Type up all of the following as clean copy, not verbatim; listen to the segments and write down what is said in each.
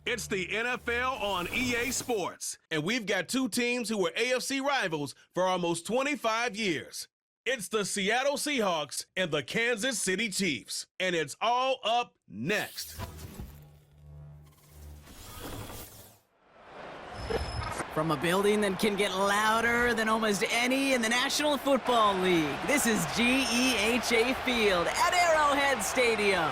It's the NFL on EA Sports, and we've got two teams who were AFC rivals for almost 25 years. It's the Seattle Seahawks and the Kansas City Chiefs, and it's all up next. From a building that can get louder than almost any in the National Football League, this is GEHA Field at Arrowhead Stadium.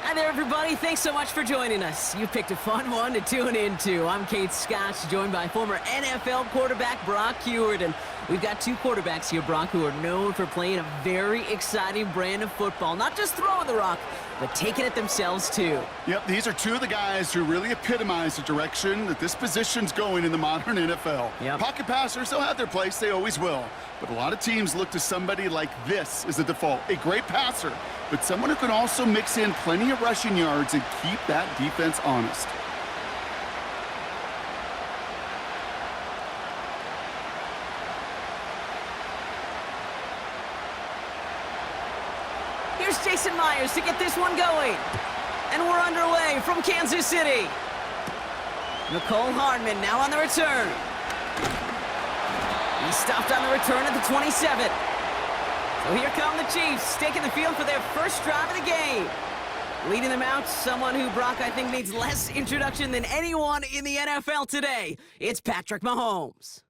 Hi there, everybody. Thanks so much for joining us. You picked a fun one to tune into. I'm Kate Scotch, joined by former NFL quarterback Brock Huard. And we've got two quarterbacks here, Brock, who are known for playing a very exciting brand of football. Not just throwing the rock, but taking it themselves, too. Yep, these are two of the guys who really epitomize the direction that this position's going in the modern NFL. Yep. Pocket passers, they'll have their place. They always will. But a lot of teams look to somebody like this as a default. A great passer, but someone who can also mix in plenty of rushing yards and keep that defense honest. Here's Jason Myers to get this one going. And we're underway from Kansas City. Nicole Hardman now on the return. He stopped on the return at the 27. So here come the Chiefs, taking the field for their first drive of the game. Leading them out, someone who, Brock, I think needs less introduction than anyone in the NFL today. It's Patrick Mahomes.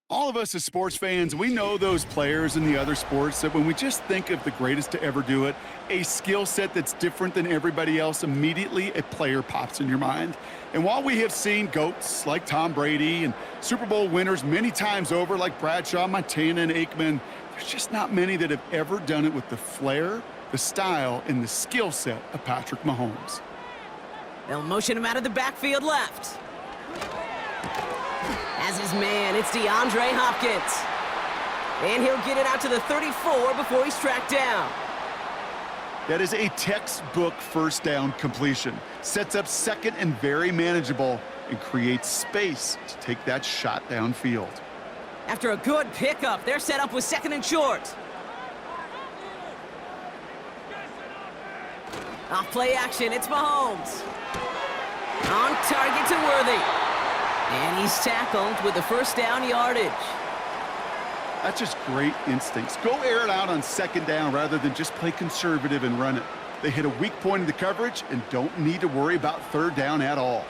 All of us as sports fans, we know those players in the other sports that when we just think of the greatest to ever do it, a skill set that's different than everybody else, immediately a player pops in your mind. And while we have seen GOATs like Tom Brady and Super Bowl winners many times over like Bradshaw, Montana, and Aikman, there's just not many that have ever done it with the flair, the style, and the skill set of Patrick Mahomes. They'll motion him out of the backfield left. As his man, it's DeAndre Hopkins. And he'll get it out to the 34 before he's tracked down. That is a textbook first down completion. Sets up second and very manageable and creates space to take that shot downfield. After a good pickup, they're set up with second and short. Off play action, it's Mahomes. On target to Worthy. And he's tackled with the first down yardage. That's just great instincts. Go air it out on second down rather than just play conservative and run it. They hit a weak point in the coverage and don't need to worry about third down at all.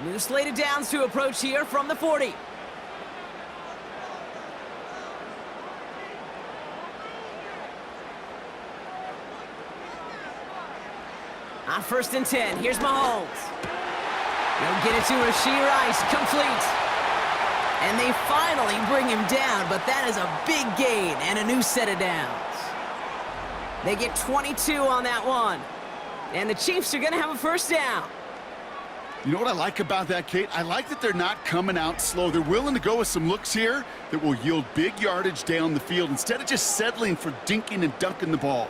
New slated downs to approach here from the 40. On first and 10, here's Mahomes. They'll get it to Rashee Rice, complete. And they finally bring him down, but that is a big gain and a new set of downs. They get 22 on that one. And the Chiefs are going to have a first down. You know what I like about that, Kate? I like that they're not coming out slow. They're willing to go with some looks here that will yield big yardage down the field instead of just settling for dinking and dunking the ball.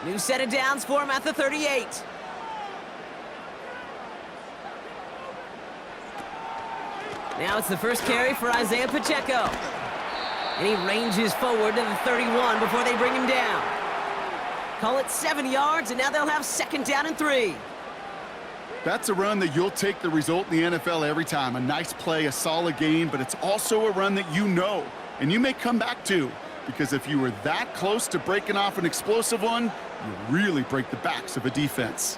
New set of downs for him at the 38. Now it's the first carry for Isaiah Pacheco. And he ranges forward to the 31 before they bring him down. Call it 7 yards, and now they'll have second down and 3. That's a run that you'll take the result in the NFL every time. A nice play, a solid game, but it's also a run that you know, and you may come back to, because if you were that close to breaking off an explosive one, you really break the backs of a defense.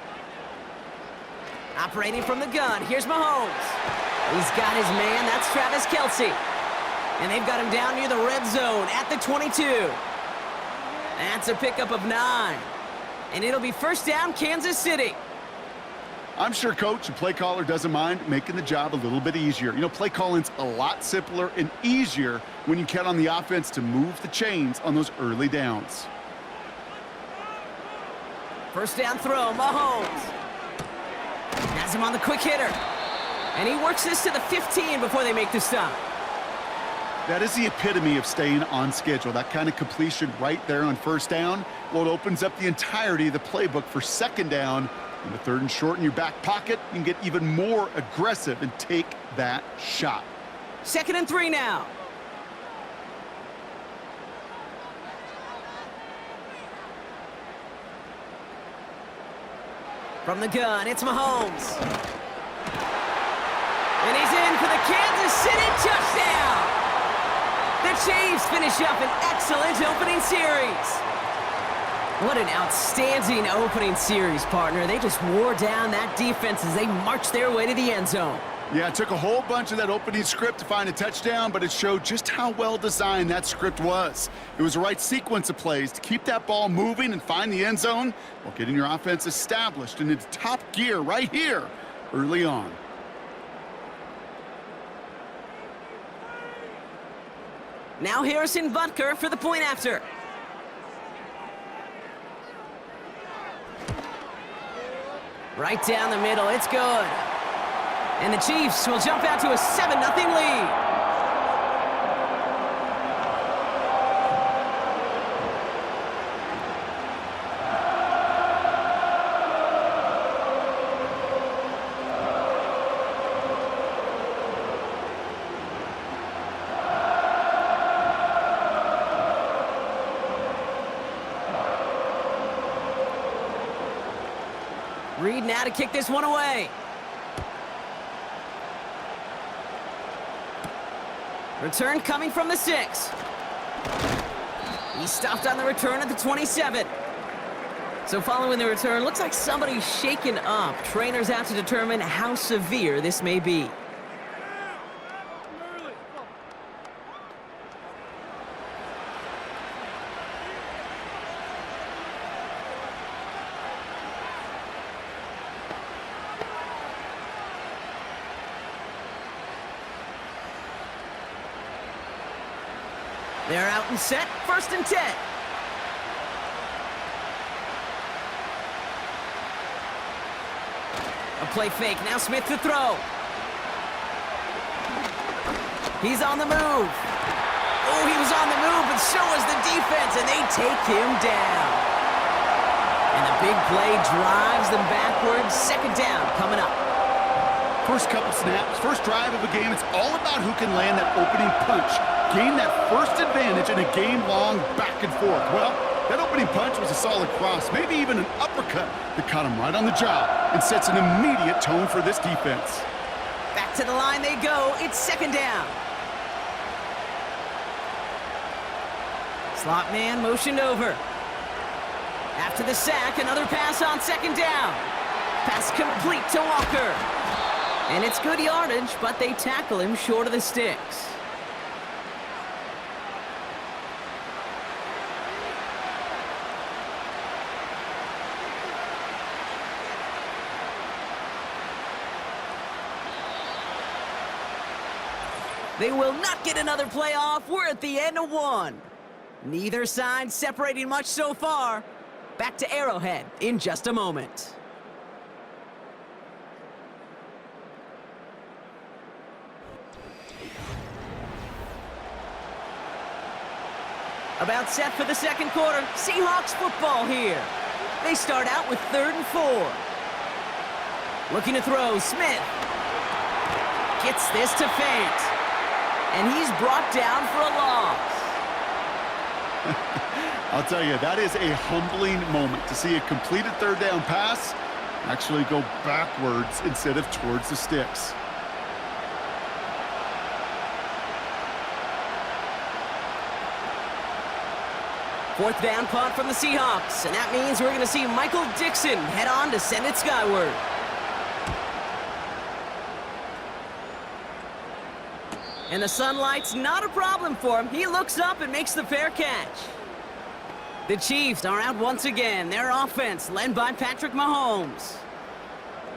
Operating from the gun, here's Mahomes. He's got his man, that's Travis Kelce. And they've got him down near the red zone at the 22. That's a pickup of 9. And it'll be first down, Kansas City. I'm sure coach and play caller doesn't mind making the job a little bit easier. You know, play calling's a lot simpler and easier when you count on the offense to move the chains on those early downs. First down throw, Mahomes. Has him on the quick hitter. And he works this to the 15 before they make the stop. That is the epitome of staying on schedule. That kind of completion right there on first down. Well, it opens up the entirety of the playbook for second down. And the third and short in your back pocket, you can get even more aggressive and take that shot. Second and 3 now. From the gun, it's Mahomes. And he's in for the Kansas City touchdown. The Chiefs finish up an excellent opening series. What an outstanding opening series, partner. They just wore down that defense as they marched their way to the end zone. Yeah, it took a whole bunch of that opening script to find a touchdown, but it showed just how well designed that script was. It was the right sequence of plays to keep that ball moving and find the end zone while getting your offense established in its top gear right here early on. Now Harrison Butker for the point after. Right down the middle, it's good. And the Chiefs will jump out to a 7-0 lead. Reed now to kick this one away. Return coming from the 6. He stopped on the return at the 27. So following the return, looks like somebody's shaken up. Trainers out to determine how severe this may be. They're out and set, 1st and 10. A play fake, now Smith to throw. He's on the move. Oh, he was on the move, but so was the defense, and they take him down. And the big play drives them backwards. 2nd down coming up. First couple snaps, first drive of a game, it's all about who can land that opening punch. Gain that first advantage in a game-long back and forth. Well, that opening punch was a solid cross, maybe even an uppercut that caught him right on the job and sets an immediate tone for this defense. Back to the line they go. It's 2nd down. Slot man motioned over. After the sack, another pass on 2nd down. Pass complete to Walker. And it's good yardage, but they tackle him short of the sticks. They will not get another play off. We're at the end of 1. Neither side separating much so far. Back to Arrowhead in just a moment. About set for the 2nd quarter. Seahawks football here. They start out with 3rd and 4. Looking to throw, Smith. Gets this to Fant. And he's brought down for a loss. I'll tell you, that is a humbling moment to see a completed 3rd down pass actually go backwards instead of towards the sticks. Fourth down punt from the Seahawks, and that means we're going to see Michael Dixon head on to send it skyward. And the sunlight's not a problem for him. He looks up and makes the fair catch. The Chiefs are out once again. Their offense led by Patrick Mahomes.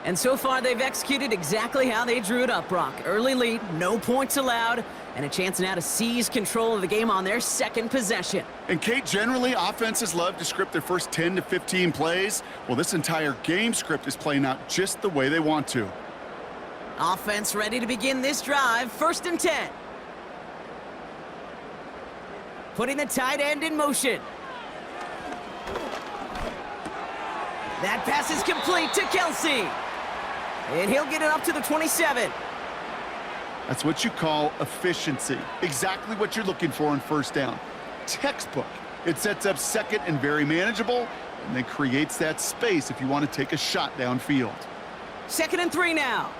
And so far, they've executed exactly how they drew it up, Brock. Early lead, no points allowed, and a chance now to seize control of the game on their 2nd possession. And, Kate, generally, offenses love to script their first 10 to 15 plays. Well, this entire game script is playing out just the way they want to. Offense ready to begin this drive, 1st and 10. Putting the tight end in motion. That pass is complete to Kelsey. And he'll get it up to the 27. That's what you call efficiency. Exactly what you're looking for in 1st down. Textbook. It sets up 2nd and very manageable. and then creates that space if you want to take a shot downfield. 2nd and 3 now.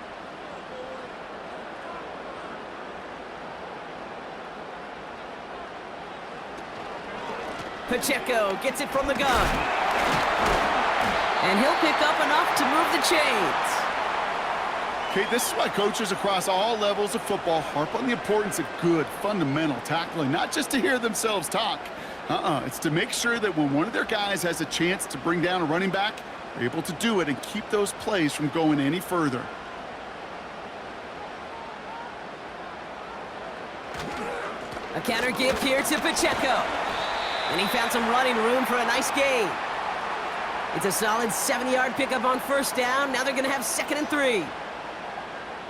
Pacheco gets it from the gun. And he'll pick up enough to move the chains. Okay, this is why coaches across all levels of football harp on the importance of good, fundamental tackling, not just to hear themselves talk. It's to make sure that when one of their guys has a chance to bring down a running back, they're able to do it and keep those plays from going any further. A counter give here to Pacheco. And he found some running room for a nice gain. It's a solid 7-yard pickup on 1st down. Now they're going to have 2nd and 3.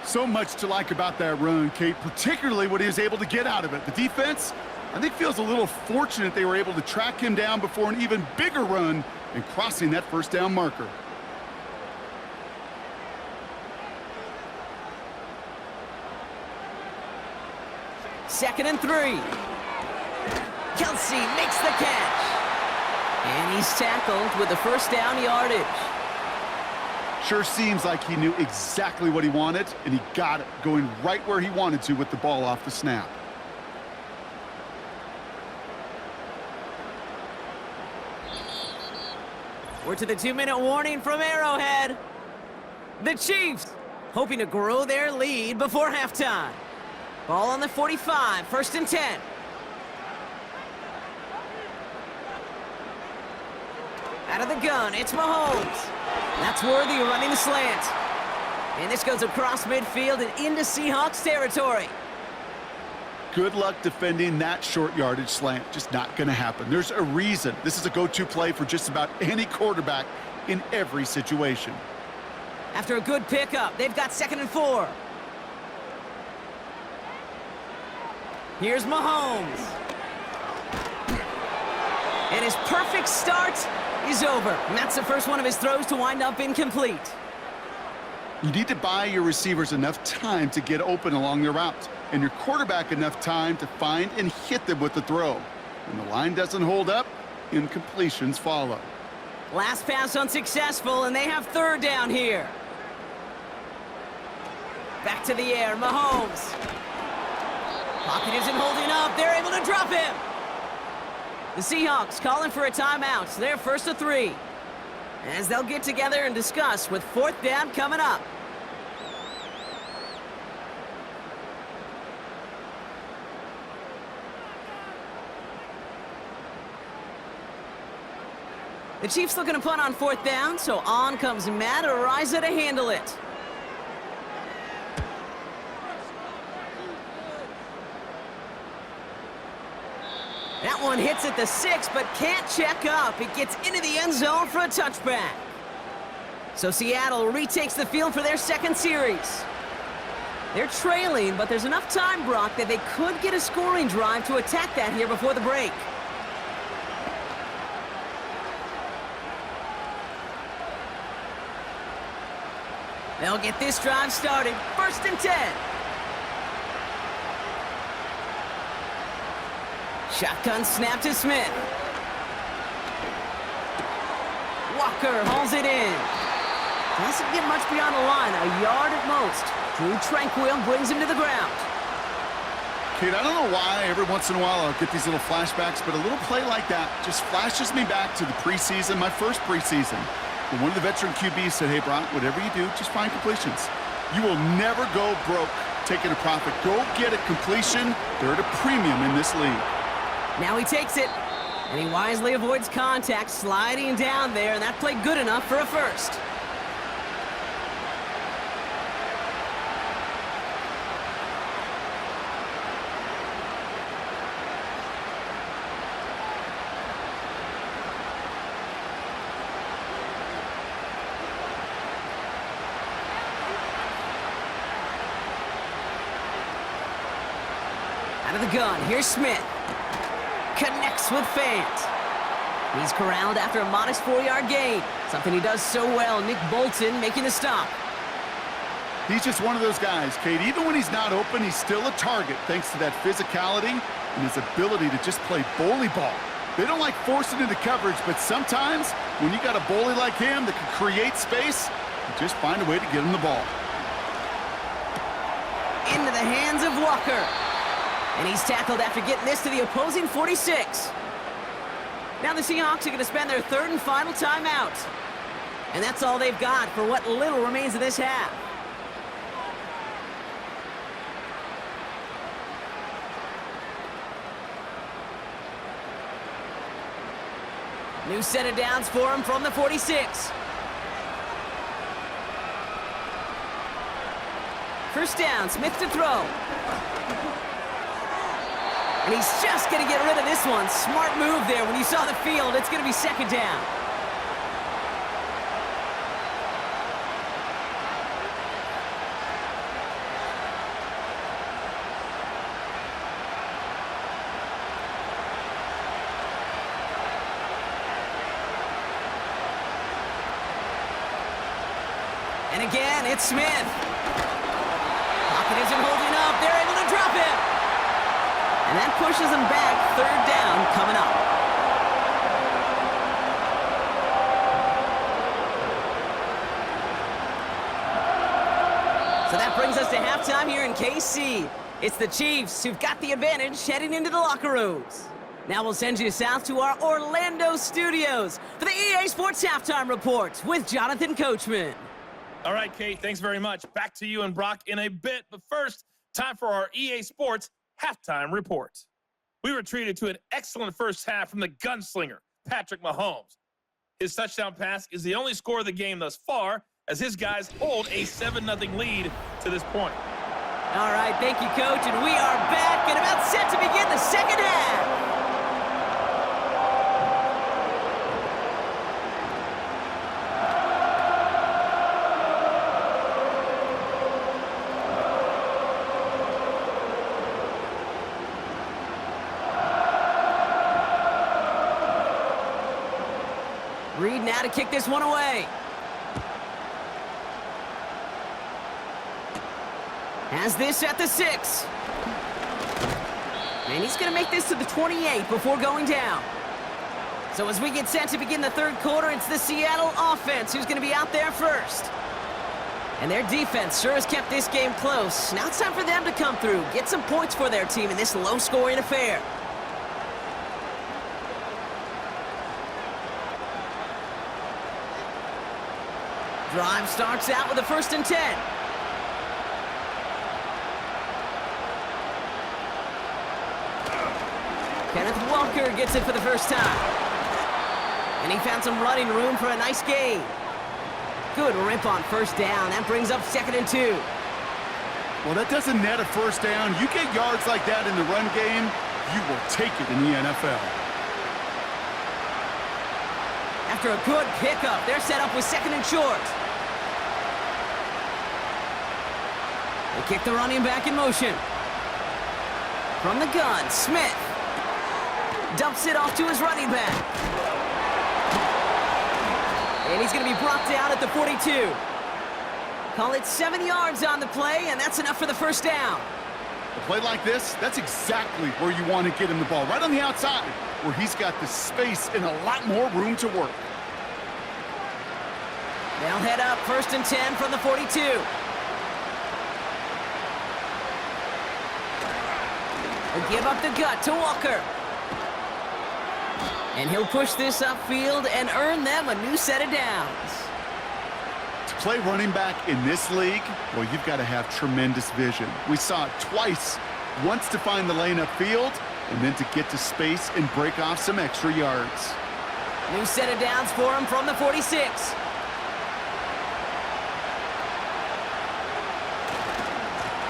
So much to like about that run, Kate, particularly what he was able to get out of it. The defense, I think, feels a little fortunate they were able to track him down before an even bigger run and crossing that 1st down marker. Second and 3. Kelsey makes the catch. And he's tackled with the 1st down yardage. Sure seems like he knew exactly what he wanted, and he got it, going right where he wanted to with the ball off the snap. We're to the 2-minute warning from Arrowhead. The Chiefs hoping to grow their lead before halftime. Ball on the 45, 1st and 10. Out of the gun, it's Mahomes. That's Worthy running the slant. And this goes across midfield and into Seahawks territory. Good luck defending that short yardage slant. Just not going to happen. There's a reason. This is a go-to play for just about any quarterback in every situation. After a good pickup, they've got 2nd and 4. Here's Mahomes. And his perfect start is over. And that's the first one of his throws to wind up incomplete. You need to buy your receivers enough time to get open along their route, and your quarterback enough time to find and hit them with the throw. When the line doesn't hold up, incompletions follow. Last pass unsuccessful, and they have 3rd down here. Back to the air, Mahomes. Pocket isn't holding up. They're able to drop him. The Seahawks calling for a timeout. They're 1st and 3. As they'll get together and discuss with 4th down coming up. The Chiefs looking to punt on 4th down, so on comes Matt Ariza to handle it. That one hits at the 6, but can't check up. It gets into the end zone for a touchback. So Seattle retakes the field for their 2nd series. They're trailing, but there's enough time, Brock, that they could get a scoring drive to attack that here before the break. They'll get this drive started. 1st and 10. Shotgun snap to Smith. Walker hauls it in. Doesn't get much beyond the line, a yard at most. Drew Tranquil brings him to the ground. Kate, I don't know why every once in a while I'll get these little flashbacks, but a little play like that just flashes me back to the preseason, my first preseason. When one of the veteran QBs said, hey, Brock, whatever you do, just find completions. You will never go broke taking a profit. Go get a completion. They're at a premium in this league. Now he takes it, and he wisely avoids contact, sliding down there, and that played good enough for a 1st. Out of the gun, here's Smith. Connects with Fant. He's corralled after a modest 4-yard gain. Something he does so well. Nick Bolton making the stop. He's just one of those guys, Kate. Even when he's not open, he's still a target thanks to that physicality and his ability to just play bully ball. They don't like forcing into coverage, but sometimes when you got a bully like him that can create space, you just find a way to get him the ball. Into the hands of Walker. And he's tackled after getting this to the opposing 46. Now the Seahawks are going to spend their third and final timeout. And that's all they've got for what little remains of this half. New set of downs for him from the 46. First down, Smith to throw. And he's just going to get rid of this one. Smart move there. When you saw the field, it's going to be second down. And again, it's Smith. Pocket isn't holding up. They're able to drop him. And that pushes them back. Third down coming up. So that brings us to halftime here in KC. It's the Chiefs who've got the advantage heading into the locker rooms. Now we'll send you south to our Orlando studios for the EA Sports Halftime Report with Jonathan Coachman. All right, Kate, thanks very much. Back to you and Brock in a bit. But first, time for our EA Sports Halftime Report. We were treated to an excellent first half from the gunslinger, Patrick Mahomes. His touchdown pass is the only score of the game thus far, as his guys hold a 7-0 lead to this point. All right, thank you, Coach. And we are back and about set to begin the second half. Reed now to kick this one away. Has this at the 6. And he's going to make this to the 28 before going down. So as we get set to begin the third quarter, it's the Seattle offense who's going to be out there first. And their defense sure has kept this game close. Now it's time for them to come through, get some points for their team in this low-scoring affair. Drive starts out with a 1st and 10. Kenneth Walker gets it for the first time. And he found some running room for a nice gain. Good rip on first down. That brings up 2nd and 2. Well, that doesn't net a first down. You get yards like that in the run game, you will take it in the NFL. After a good pickup, they're set up with 2nd and short. They kick the running back in motion. From the gun, Smith dumps it off to his running back. And he's going to be brought down at the 42. Call it 7 yards on the play, and that's enough for the first down. A play like this, that's exactly where you want to get him the ball, right on the outside, where he's got the space and a lot more room to work. They'll head up 1st and 10 from the 42. They'll give up the gut to Walker. And he'll push this upfield and earn them a new set of downs. To play running back in this league, well, you've got to have tremendous vision. We saw it twice, once to find the lane upfield, and then to get to space and break off some extra yards. New set of downs for him from the 46.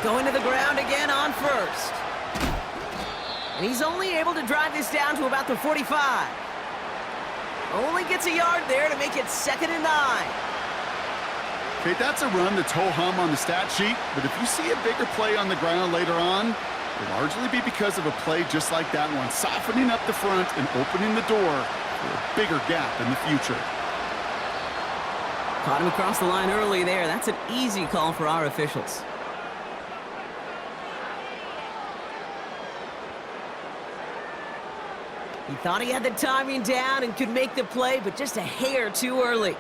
Going to the ground again on 1st. And he's only able to drive this down to about the 45. Only gets a yard there to make it 2nd and 9. Okay, that's a run that's ho-hum on the stat sheet, but if you see a bigger play on the ground later on, it'll largely be because of a play just like that one, softening up the front and opening the door for a bigger gap in the future. Caught him across the line early there. That's an easy call for our officials. He thought he had the timing down and could make the play, but just a hair too early.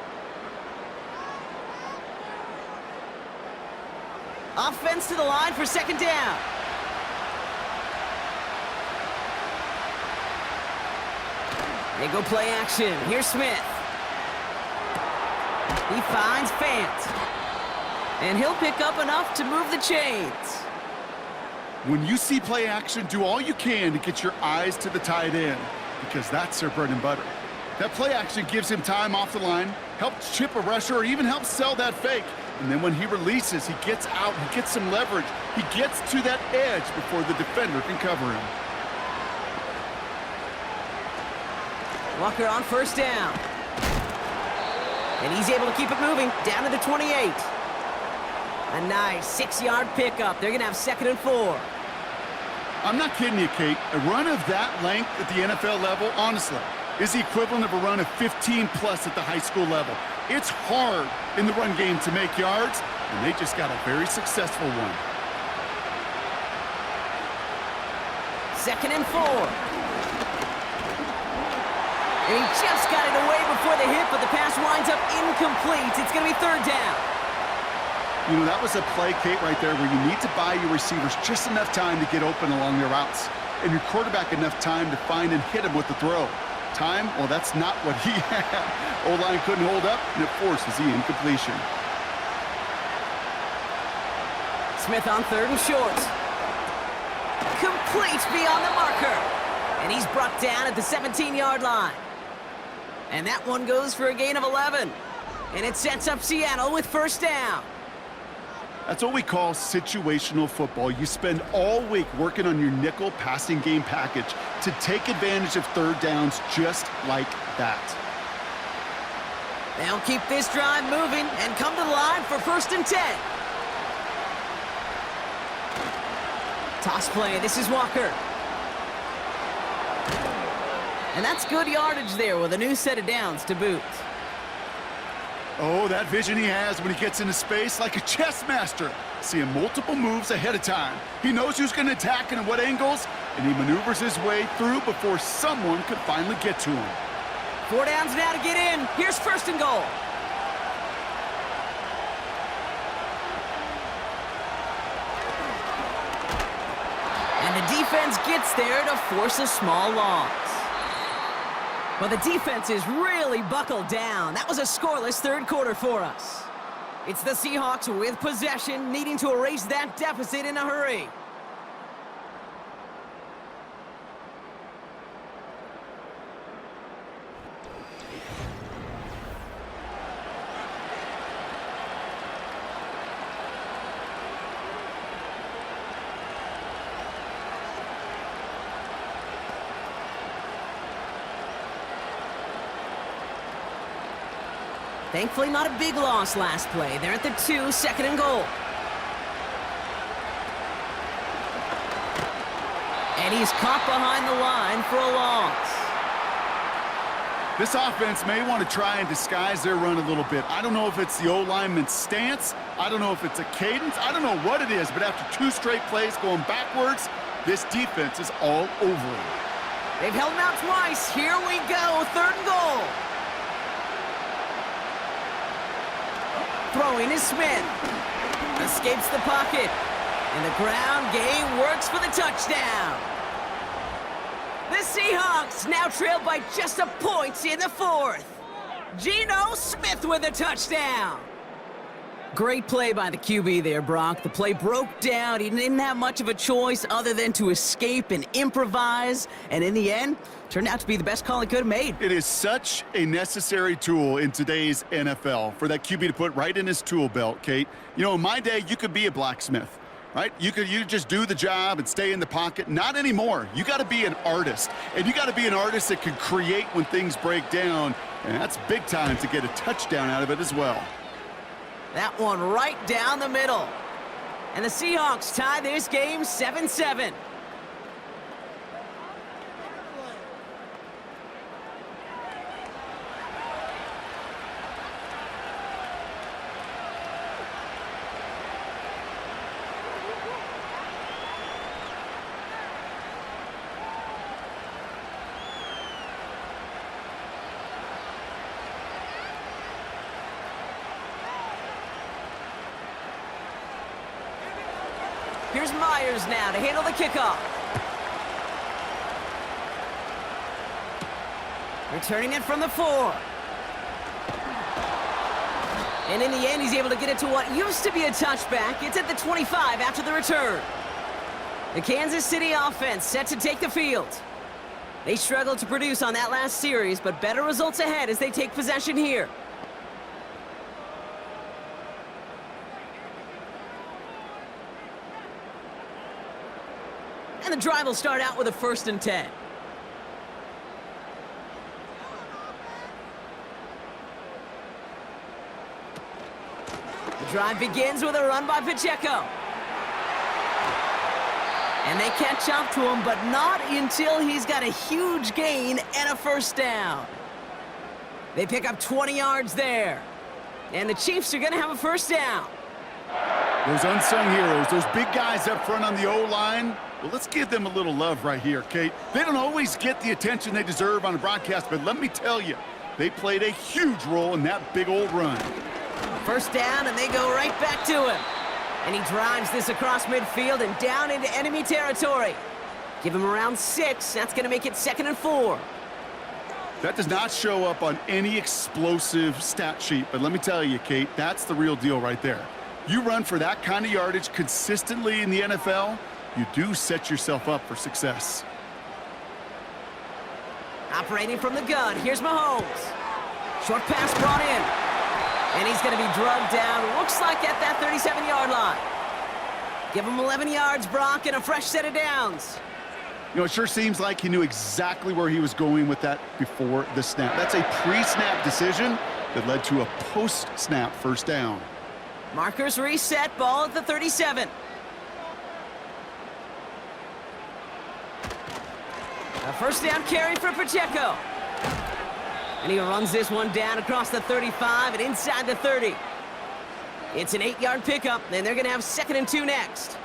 Offense to the line for second down. They go play action. Here's Smith. He finds Fant. And he'll pick up enough to move the chains. When you see play action, do all you can to get your eyes to the tight end, because that's their bread and butter. That play action gives him time off the line, helps chip a rusher, or even helps sell that fake. And then when he releases, he gets out, he gets some leverage. He gets to that edge before the defender can cover him. Walker on first down. And he's able to keep it moving down to the 28. A nice 6-yard pickup. They're going to have 2nd and 4. I'm not kidding you, Kate. A run of that length at the NFL level, honestly, is the equivalent of a run of 15-plus at the high school level. It's hard in the run game to make yards, and they just got a very successful one. 2nd and 4. And he just got it away before the hit, but the pass winds up incomplete. It's going to be 3rd down. You know, that was a play, Kate, right there where you need to buy your receivers just enough time to get open along their routes, and your quarterback enough time to find and hit him with the throw. Time, well, that's not what he had. O-line couldn't hold up, and it forces the incompletion. Smith on 3rd and short. Complete beyond the marker. And he's brought down at the 17-yard line. And that one goes for a gain of 11. And it sets up Seattle with first down. That's what we call situational football. You spend all week working on your nickel passing game package to take advantage of 3rd downs just like that. They'll keep this drive moving and come to the line for 1st and 10. Toss play. This is Walker. And that's good yardage there with a new set of downs to boot. Oh, that vision he has when he gets into space, like a chess master, seeing multiple moves ahead of time. He knows who's going to attack and at what angles, and he maneuvers his way through before someone could finally get to him. 4 downs now to get in. Here's 1st and goal. And the defense gets there to force a small loss. Well, the defense is really buckled down. That was a scoreless 3rd quarter for us. It's the Seahawks with possession, needing to erase that deficit in a hurry. Thankfully, not a big loss last play. They're at the 2, 2nd and goal. And he's caught behind the line for a loss. This offense may want to try and disguise their run a little bit. I don't know if it's the O-lineman's stance. I don't know if it's a cadence. I don't know what it is, but after 2 straight plays going backwards, this defense is all over him. They've held him out twice. Here we go, 3rd and goal. Throwing is Smith. Escapes the pocket. And the ground game works for the touchdown. The Seahawks now trail by just a point in the 4th. Geno Smith with a touchdown. Great play by the QB there, Brock. The play broke down. He didn't have much of a choice other than to escape and improvise. And in the end, turned out to be the best call he could have made. It is such a necessary tool in today's NFL for that QB to put right in his tool belt, Kate. You know, in my day, you could be a blacksmith, right? You just do the job and stay in the pocket. Not anymore. You got to be an artist. And you got to be an artist that can create when things break down. And that's big time to get a touchdown out of it as well. That one right down the middle. And the Seahawks tie this game 7-7. Here's Myers now to handle the kickoff. Returning it from the 4. And in the end, he's able to get it to what used to be a touchback. It's at the 25 after the return. The Kansas City offense set to take the field. They struggled to produce on that last series, but better results ahead as they take possession here. And the drive will start out with a 1st and 10. The drive begins with a run by Pacheco. And they catch up to him, but not until he's got a huge gain and a 1st down. They pick up 20 yards there. And the Chiefs are going to have a 1st down. Those unsung heroes, those big guys up front on the O-line, well, let's give them a little love right here, Kate. They don't always get the attention they deserve on a broadcast, but let me tell you, they played a huge role in that big old run. 1st down, and they go right back to him. And he drives this across midfield and down into enemy territory. Give him around 6. That's going to make it 2nd and 4. That does not show up on any explosive stat sheet, but let me tell you, Kate, that's the real deal right there. You run for that kind of yardage consistently in the NFL, you do set yourself up for success. Operating from the gun, here's Mahomes. Short pass brought in. And he's going to be drugged down, looks like at that 37-yard line. Give him 11 yards, Brock, and a fresh set of downs. You know, it sure seems like he knew exactly where he was going with that before the snap. That's a pre-snap decision that led to a post-snap 1st down. Markers reset, ball at the 37. A 1st down carry for Pacheco. And he runs this one down across the 35 and inside the 30. It's an 8-yard pickup, and they're going to have 2nd and 2 next.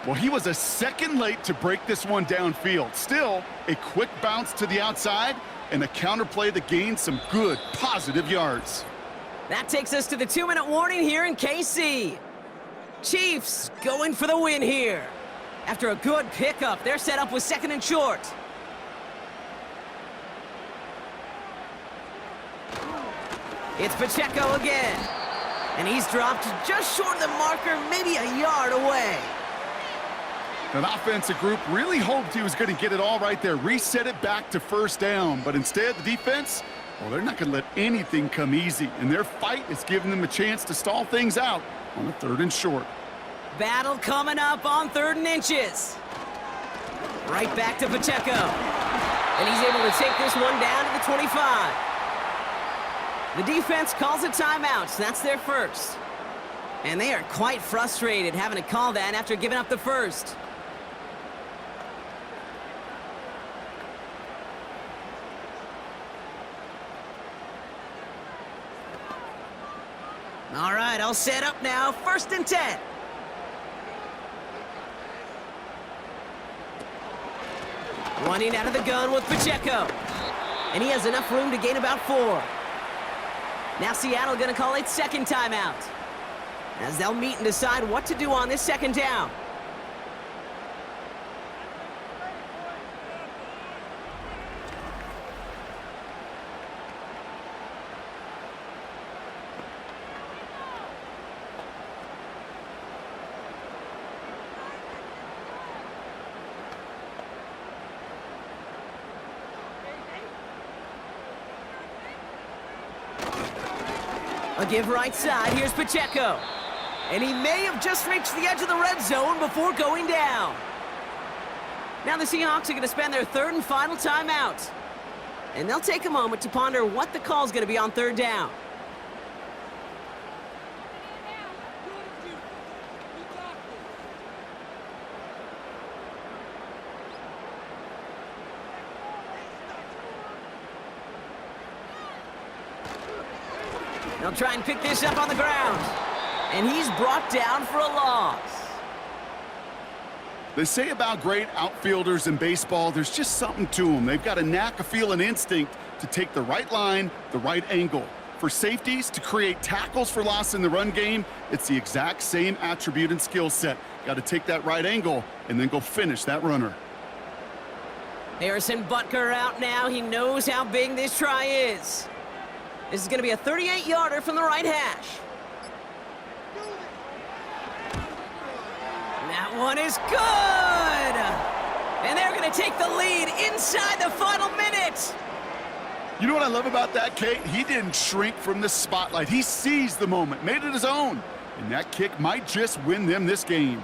Well, he was a second late to break this one downfield. Still, a quick bounce to the outside and a counterplay that gained some good, positive yards. That takes us to the 2-minute warning here in KC. Chiefs going for the win here. After a good pickup, they're set up with 2nd and short. It's Pacheco again. And he's dropped just short of the marker, maybe a yard away. An offensive group really hoped he was going to get it all right there, reset it back to 1st down. But instead, the defense, well, they're not going to let anything come easy. And their fight is giving them a chance to stall things out on the 3rd and short. Battle coming up on 3rd and inches. Right back to Pacheco. And he's able to take this one down to the 25. The defense calls a timeout. That's their 1st. And they are quite frustrated having to call that after giving up the 1st. All right, all set up now. 1st and 10. Running out of the gun with Pacheco. And he has enough room to gain about 4. Now Seattle going to call its 2nd timeout, as they'll meet and decide what to do on this 2nd down. A give right side, here's Pacheco. And he may have just reached the edge of the red zone before going down. Now the Seahawks are going to spend their 3rd and final timeout. And they'll take a moment to ponder what the call is going to be on 3rd down. They'll try and pick this up on the ground. And he's brought down for a loss. They say about great outfielders in baseball, there's just something to them. They've got a knack, a feel, and instinct to take the right line, the right angle. For safeties to create tackles for loss in the run game, it's the exact same attribute and skill set. Got to take that right angle and then go finish that runner. Harrison Butker out now. He knows how big this try is. This is going to be a 38-yarder from the right hash. That one is good! And they're going to take the lead inside the final minute. You know what I love about that, Kate? He didn't shrink from the spotlight. He seized the moment, made it his own. And that kick might just win them this game.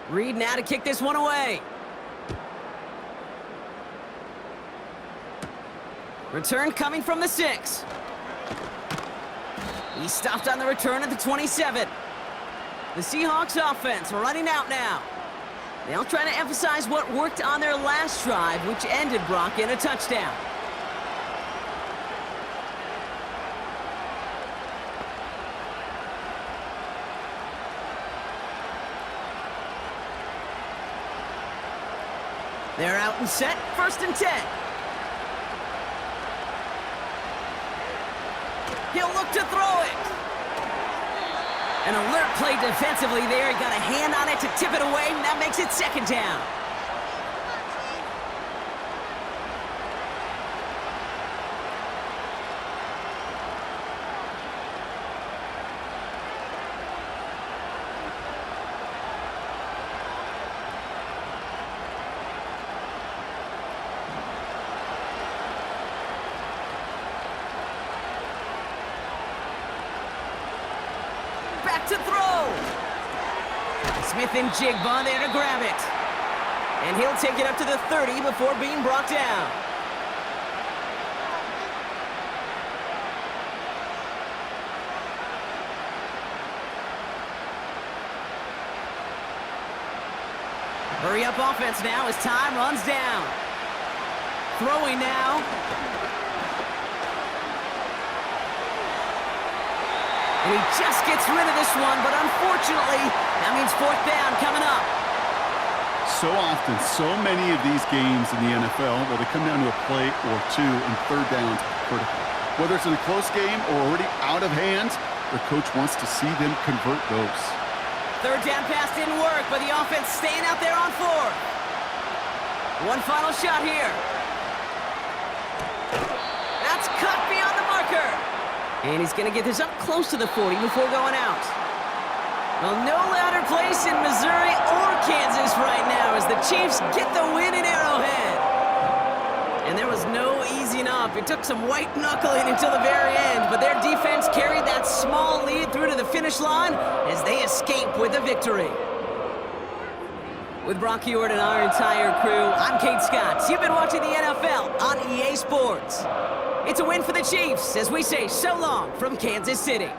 Reed now to kick this one away. Return coming from the 6. He stopped on the return at the 27. The Seahawks offense running out now. They'll try to emphasize what worked on their last drive, which ended Brock in a touchdown. They're out and set, 1st and 10. He'll look to throw it. An alert play defensively there. He got a hand on it to tip it away, and that makes it 2nd down. Back to throw. Smith and Jigba there to grab it. And he'll take it up to the 30 before being brought down. Hurry up offense now as time runs down. Throwing now. And he just gets rid of this one, but unfortunately, that means 4th down coming up. So often, so many of these games in the NFL where they come down to a play or two and 3rd downs critical. Whether it's in a close game or already out of hand, the coach wants to see them convert those. 3rd down pass didn't work, but the offense staying out there on 4th. One final shot here. That's cut beyond the marker. And he's going to get this up close to the 40 before going out. Well, no louder place in Missouri or Kansas right now as the Chiefs get the win in Arrowhead. And there was no easing up. It took some white knuckling until the very end, but their defense carried that small lead through to the finish line as they escape with a victory. With Brock Ewart and our entire crew, I'm Kate Scott. You've been watching the NFL on EA Sports. It's a win for the Chiefs as we say so long from Kansas City.